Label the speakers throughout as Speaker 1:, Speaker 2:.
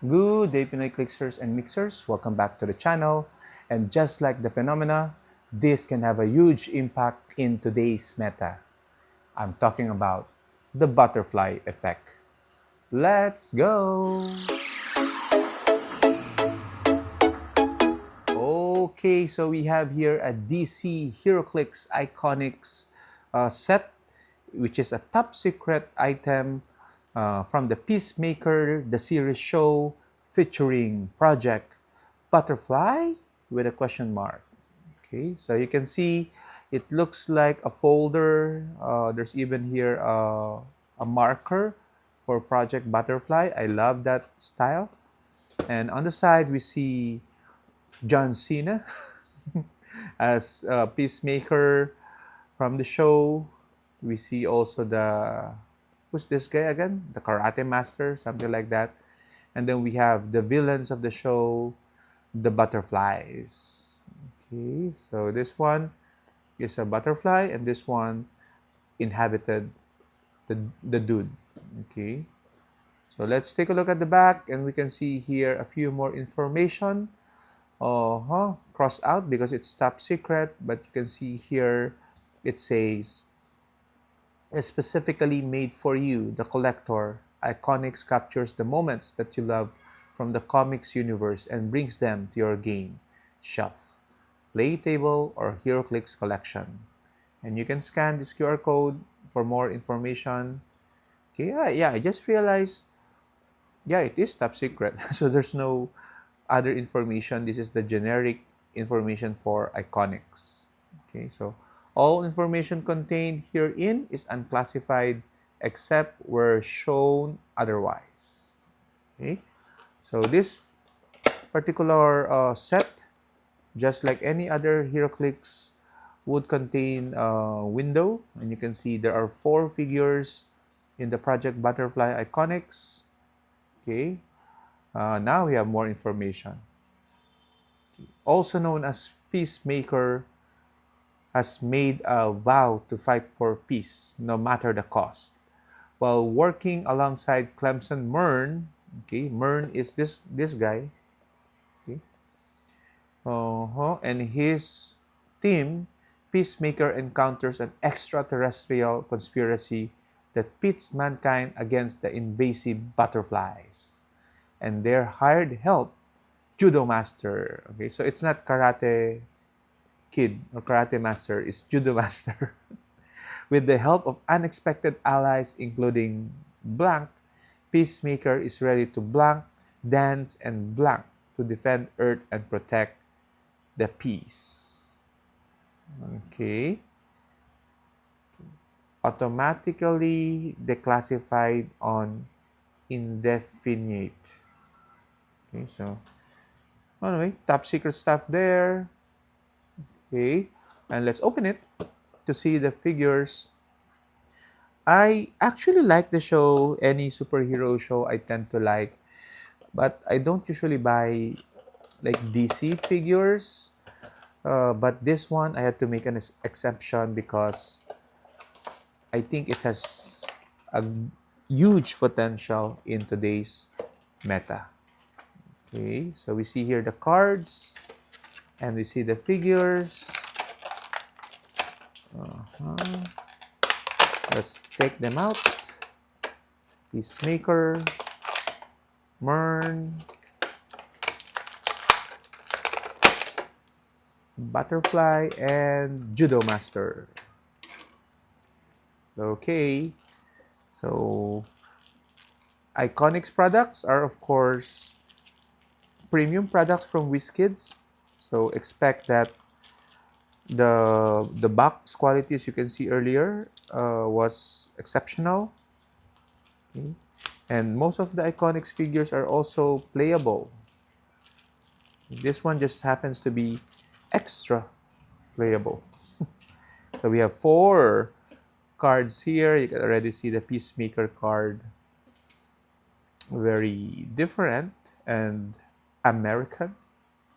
Speaker 1: Good day, Pinoy Clixers and Mixers. Welcome back to the channel. And just like the phenomena, this can have a huge impact in today's meta. I'm talking about the butterfly effect. Let's go! Okay, so we have here a DC Heroclix Iconix set, which is a top secret item from the Peacemaker, the series show featuring Project Butterfly with a question mark. Okay, so you can see it looks like a folder. There's even here a marker for Project Butterfly. I love that style. And on the side, we see John Cena as a Peacemaker from the show. We see also who's this guy again? The Karate Master, something like that. And then we have the villains of the show, the butterflies. Okay, so this one is a butterfly, and this one inhabited the dude. Okay, so let's take a look at the back, and we can see here a few more information. Crossed out because it's top secret, but you can see here it says is specifically made for you, the collector. Iconix captures the moments that you love from the comics universe and brings them to your game, shelf, play table, or Heroclix collection. And you can scan this QR code for more information. Okay, yeah, I just realized, yeah, it is top secret. So there's no other information. This is the generic information for Iconix. Okay, so all information contained herein is unclassified except where shown otherwise. Okay, so this particular set, just like any other HeroClix, would contain a window, and you can see there are 4 figures in the Project Butterfly Iconics. Okay, now we have more information. Also known as Peacemaker, has made a vow to fight for peace no matter the cost. While working alongside Clemson Mern, okay, Mern is this guy, okay, and his team, Peacemaker encounters an extraterrestrial conspiracy that pits mankind against the invasive butterflies and their hired help, Judo Master. Okay, so it's not Karate Kid or Karate Master, it's Judo Master. With the help of unexpected allies, including Blank, Peacemaker is ready to blank, dance, and blank to defend Earth and protect the peace. Okay. Automatically declassified on indefinite. Okay, so anyway, top secret stuff there. Okay, and let's open it to see the figures. I actually like the show, any superhero show I tend to like, but I don't usually buy like DC figures. But this one I had to make an exception because I think it has a huge potential in today's meta. Okay, so we see here the cards and we see the figures. Let's take them out. Peacemaker, Mern, Butterfly, and Judo Master. Okay, so Iconix products are of course premium products from WizKids. So expect that the box quality, as you can see earlier, was exceptional. Okay. And most of the Iconix figures are also playable. This one just happens to be extra playable. So we have 4 cards here. You can already see the Peacemaker card. Very different and American,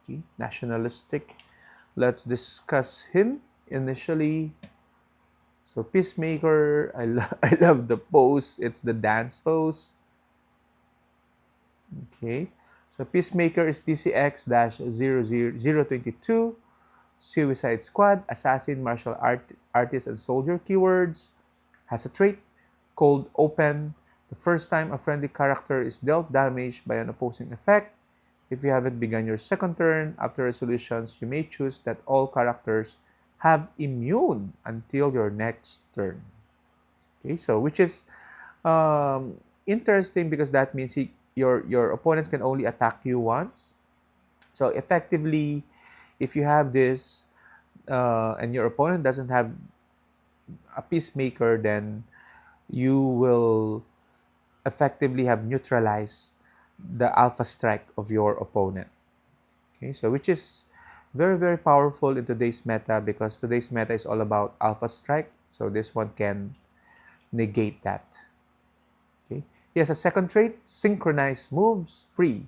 Speaker 1: okay, nationalistic. Let's discuss him initially. So Peacemaker, I love the pose. It's the dance pose. Okay, so Peacemaker is DCX-00022, Suicide Squad, Assassin, Artist, and Soldier keywords. Has a trait, Cold Open. The first time a friendly character is dealt damage by an opposing effect. If you haven't begun your second turn, after resolutions, you may choose that all characters have immune until your next turn. Okay, so which is interesting because that means your opponents can only attack you once. So effectively, if you have this and your opponent doesn't have a Peacemaker, then you will effectively have neutralized the alpha strike of your opponent. Okay, so which is very, very powerful in today's meta because today's meta is all about alpha strike. So this one can negate that. Okay. He has a second trait, synchronize moves free.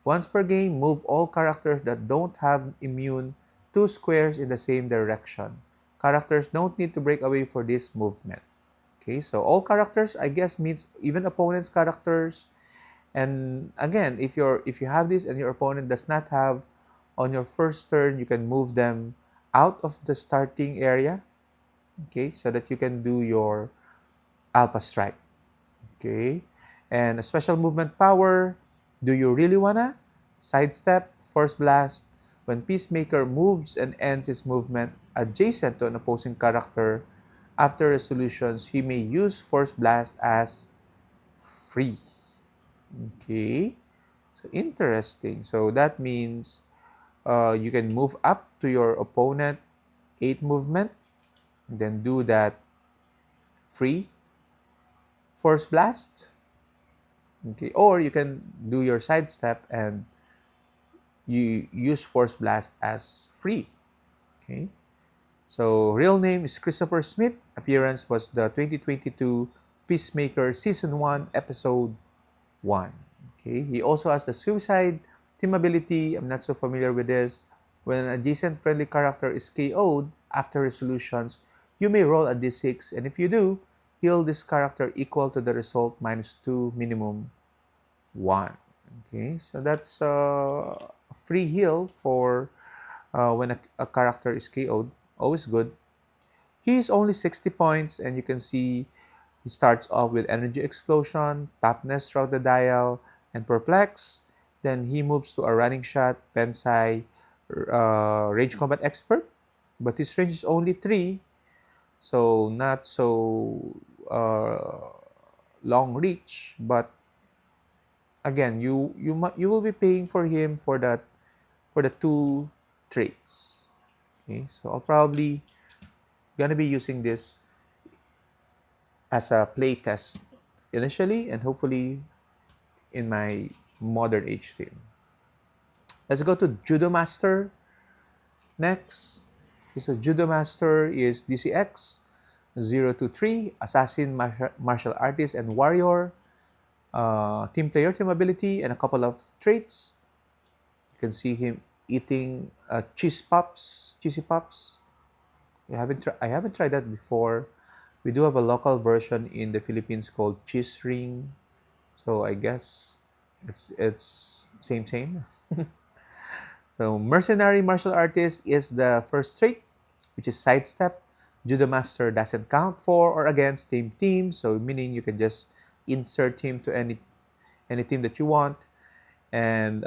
Speaker 1: Once per game, move all characters that don't have immune 2 squares in the same direction. Characters don't need to break away for this movement. Okay, so all characters, I guess, means even opponents' characters. And again, if you have this and your opponent does not have, on your first turn, you can move them out of the starting area. Okay, so that you can do your alpha strike. Okay, and a special movement power. Do you really wanna sidestep, force blast? When Peacemaker moves and ends his movement adjacent to an opposing character, after resolutions, he may use force blast as free. Okay, so interesting. So that means you can move up to your opponent 8 movement, then do that free force blast. Okay, or you can do your sidestep and you use force blast as free. Okay, so real name is Christopher Smith. Appearance was the 2022 Peacemaker Season 1 Episode 1. Okay, he also has the suicide team ability. I'm not so familiar with this. When an adjacent friendly character is KO'd after resolutions, you may roll a d6, and if you do, heal this character equal to the result minus 2 minimum 1. Okay, so that's a free heal for when a character is KO'd. Always good. He is only 60 points, and you can see he starts off with Energy Explosion, Toughness throughout the dial, and Perplex. Then he moves to a Running Shot, Pensai, Range Combat Expert. But his range is only 3, so not so long reach. But again, you will be paying for him for the 2 traits. Okay, so I'll probably gonna be using this as a play test initially and hopefully in my modern age team. Let's go to Judo Master next. Okay, so Judo Master is DCX 023, Assassin, Martial Artist, and Warrior. Team player, team ability, and a couple of traits. You can see him eating cheesy pops. I haven't tried that before. We do have a local version in the Philippines called cheese ring. So I guess it's same. So mercenary martial artist is the first trait, which is sidestep. Judo master doesn't count for or against same team, so meaning you can just insert him to any team that you want. And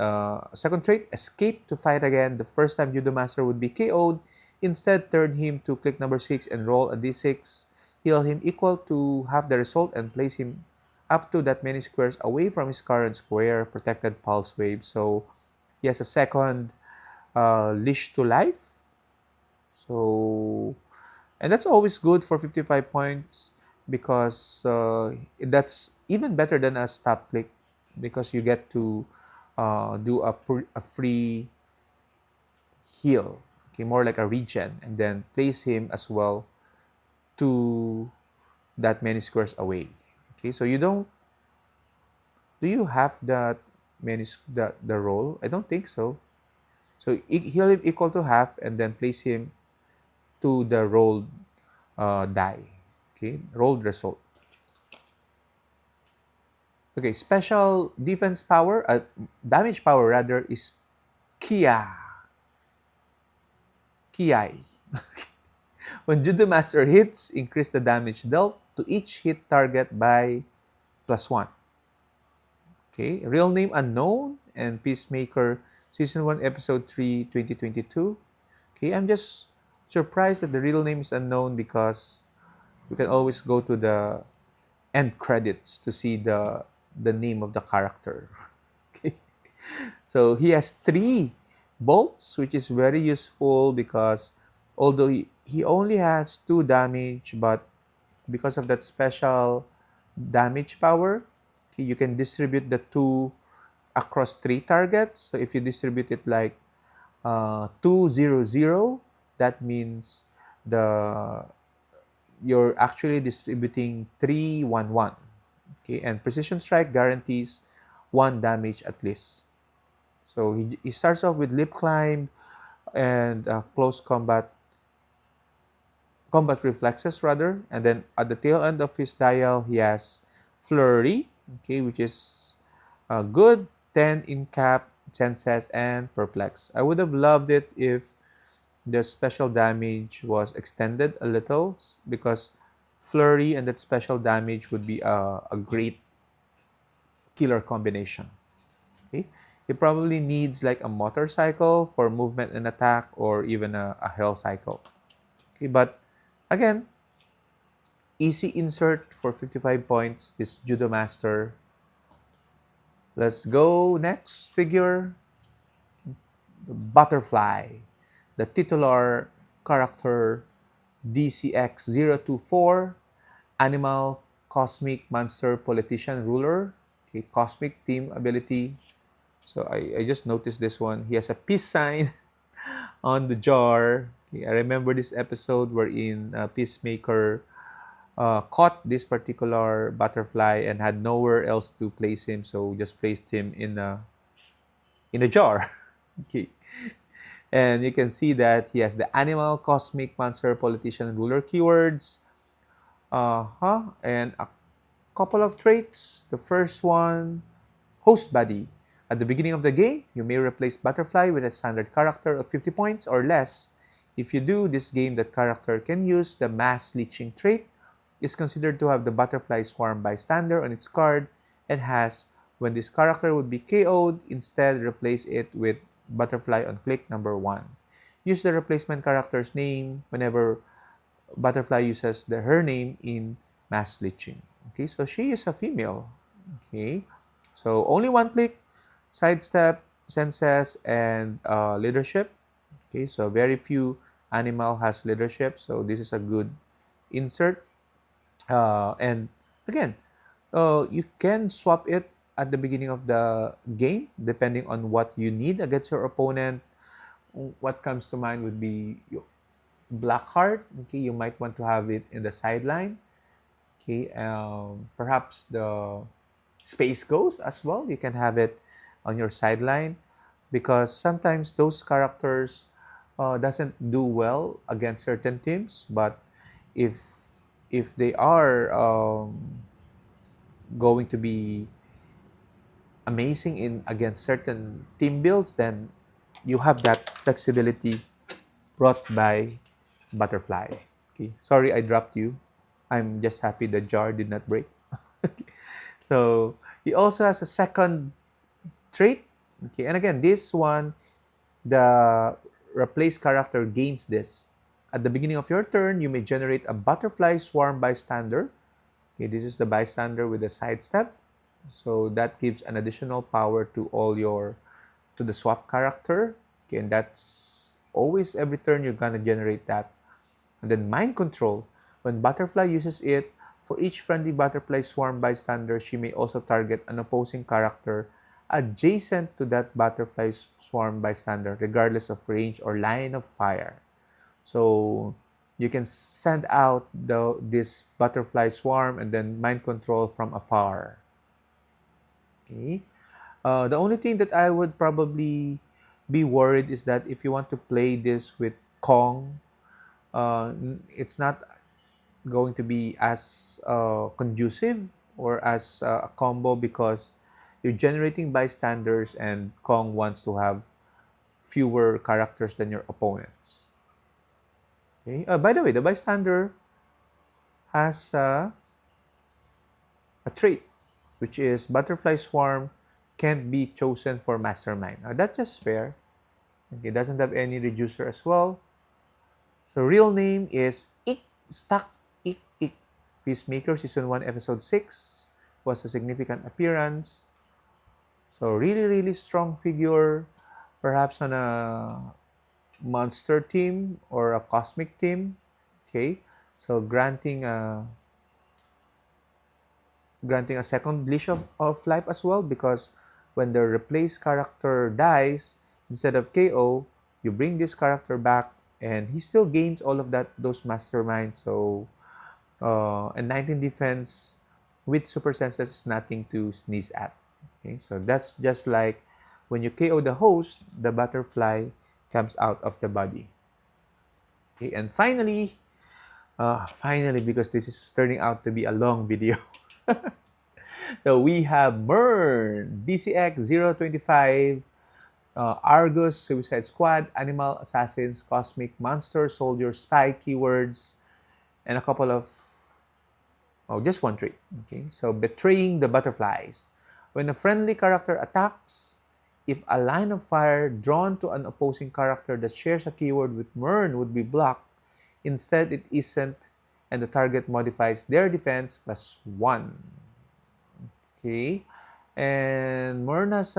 Speaker 1: second trait, escape to fight again. The first time Judo master would be KO'd. Instead, turn him to click number 6 and roll a d6. Heal him equal to half the result and place him up to that many squares away from his current square, protected pulse wave. So he has a second leash to life. So, and that's always good for 55 points because that's even better than a stop click because you get to do a free heal, okay, more like a regen, and then place him as well to that many squares away. Okay, so you don't. Do you have that the roll? I don't think so. So heal him equal to half, and then place him to the rolled die. Okay, rolled result. Okay, special defense power, damage power rather, is Kia. Kiai. When Judo Master hits, increase the damage dealt to each hit target by +1. Okay, real name unknown and Peacemaker Season 1 Episode 3 2022. Okay, I'm just surprised that the real name is unknown because we can always go to the end credits to see the name of the character. Okay. So he has 3 bolts, which is very useful because although he only has 2 damage, but because of that special damage power, okay, you can distribute the 2 across 3 targets. So if you distribute it like 2-0-0, that means the you're actually distributing 3-1-1. Okay, and precision strike guarantees 1 damage at least. So he starts off with lip climb and close combat reflexes rather, and then at the tail end of his dial he has flurry, okay, which is good, 10 in cap, senses, and perplex. I would have loved it if the special damage was extended a little because flurry and that special damage would be a great killer combination. Okay, he probably needs like a motorcycle for movement and attack, or even a hell cycle. Okay, but again, easy insert for 55 points, this Judo Master. Let's go next figure, the Butterfly, the titular character DCX024, Animal, Cosmic, Monster, Politician, Ruler. Okay, Cosmic Team ability. So I just noticed this one. He has a peace sign on the jar. Okay, I remember this episode wherein Peacemaker caught this particular butterfly and had nowhere else to place him, so just placed him in a jar. Okay, and you can see that he has the animal, cosmic, monster, politician, ruler keywords, and a couple of traits. The first one, host body. At the beginning of the game, you may replace butterfly with a standard character of 50 points or less. If you do, this game that character can use the mass leeching trait, is considered to have the butterfly swarm bystander on its card, and has, when this character would be KO'd, instead replace it with butterfly on click number 1. Use the replacement character's name whenever butterfly uses her name in mass leeching. Okay, so she is a female. Okay, so only 1 click, sidestep, senses, and leadership. Okay, so very few animal has leadership, so this is a good insert. And again, you can swap it at the beginning of the game depending on what you need against your opponent. What comes to mind would be Blackheart. Okay, you might want to have it in the sideline. Okay, perhaps the Space Ghost as well. You can have it on your sideline because sometimes those characters doesn't do well against certain teams, but if they are going to be amazing in against certain team builds, then you have that flexibility brought by Butterfly. Okay, sorry I dropped you. I'm just happy the jar did not break. So he also has a second trait. Okay, and again, this one, the replace character gains this. At the beginning of your turn, you may generate a butterfly swarm bystander. Okay, this is the bystander with a sidestep. So that gives an additional power to the swap character. Okay, and that's always every turn you're gonna generate that. And then mind control. When butterfly uses it, for each friendly butterfly swarm bystander, she may also target an opposing character adjacent to that butterfly swarm bystander, regardless of range or line of fire. So you can send out this butterfly swarm and then mind control from afar. Okay. The only thing that I would probably be worried is that if you want to play this with Kong, it's not going to be as conducive or as a combo because you're generating bystanders and Kong wants to have fewer characters than your opponents. Okay. By the way, the bystander has a trait, which is butterfly swarm can't be chosen for mastermind. Now, that's just fair. It doesn't have any reducer as well. So real name is Stuck Ik. Peacemaker Season 1 Episode 6 was a significant appearance. So really strong figure, perhaps on a monster team or a cosmic team. Okay, so granting a second leash of life as well, because when the replaced character dies, instead of KO, you bring this character back and he still gains all of those masterminds. So and 19 defense with super senses is nothing to sneeze at. Okay, so that's just like when you KO the host, the butterfly comes out of the body. Okay, and finally, because this is turning out to be a long video. So we have Mern, DCX-025, Argus, Suicide Squad, Animal Assassins, Cosmic Monster, Soldier, Spy keywords, and a couple of, just one trait. Okay, so betraying the butterflies. When a friendly character attacks, if a line of fire drawn to an opposing character that shares a keyword with Mern would be blocked, instead it isn't, and the target modifies their defense +1. Okay, and Mern has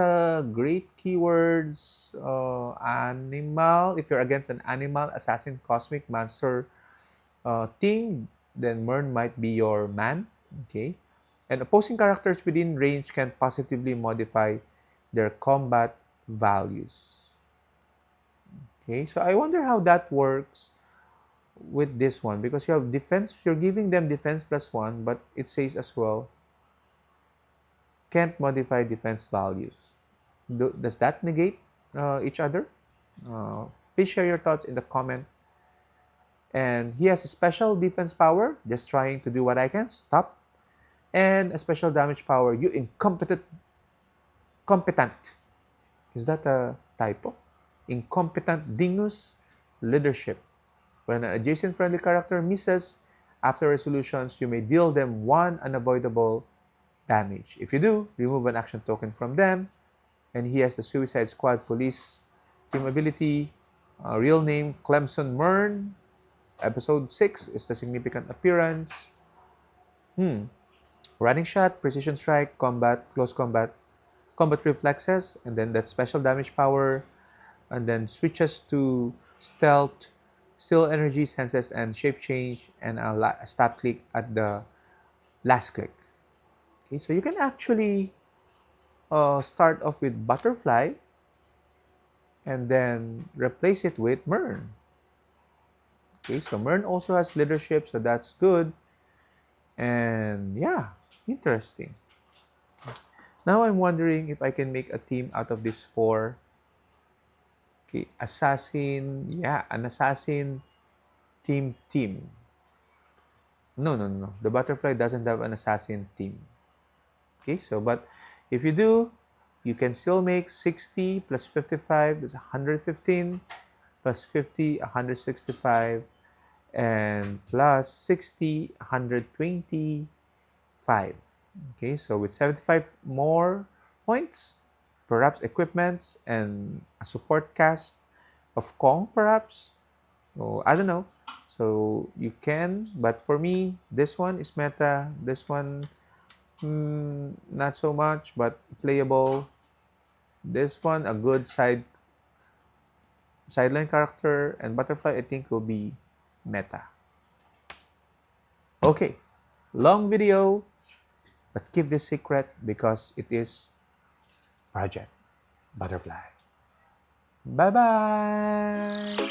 Speaker 1: great keywords. Animal, if you're against an animal, assassin, cosmic, monster team, then Mern might be your man. Okay, and opposing characters within range can positively modify their combat values. Okay, so I wonder how that works with this one, because you have defense, you're giving them defense +1, but it says as well can't modify defense values. Does that negate each other? Please share your thoughts in the comment. And he has a special defense power, just trying to do what I can, stop. And a special damage power, you competent. Is that a typo? Incompetent dingus, leadership. When an adjacent friendly character misses, after resolutions, you may deal them 1 unavoidable damage. If you do, remove an action token from them. And he has the Suicide Squad Police team ability. Real name, Clemson Mern. Episode 6 is the significant appearance. Running shot, precision strike, combat, close combat reflexes, and then that special damage power, and then switches to stealth, still energy, senses, and shape change, and a stab click at the last click. Okay, so you can actually start off with Butterfly and then replace it with Mern. Okay, so Mern also has leadership, so that's good. And yeah, interesting. Now I'm wondering if I can make a team out of these 4. Okay, assassin, an assassin team. No. The butterfly doesn't have an assassin team. Okay, so but if you do, you can still make 60 plus 55, that's 115, plus 50, 165, and plus 60, 125. Okay, so with 75 more points, perhaps equipments and a support cast of Kong, perhaps. So I don't know. So you can, but for me, this one is meta. This one, not so much, but playable. This one, a good sideline character, and Butterfly, I think, will be meta. Okay, long video, but keep this secret because it is Project Butterfly. Bye-bye!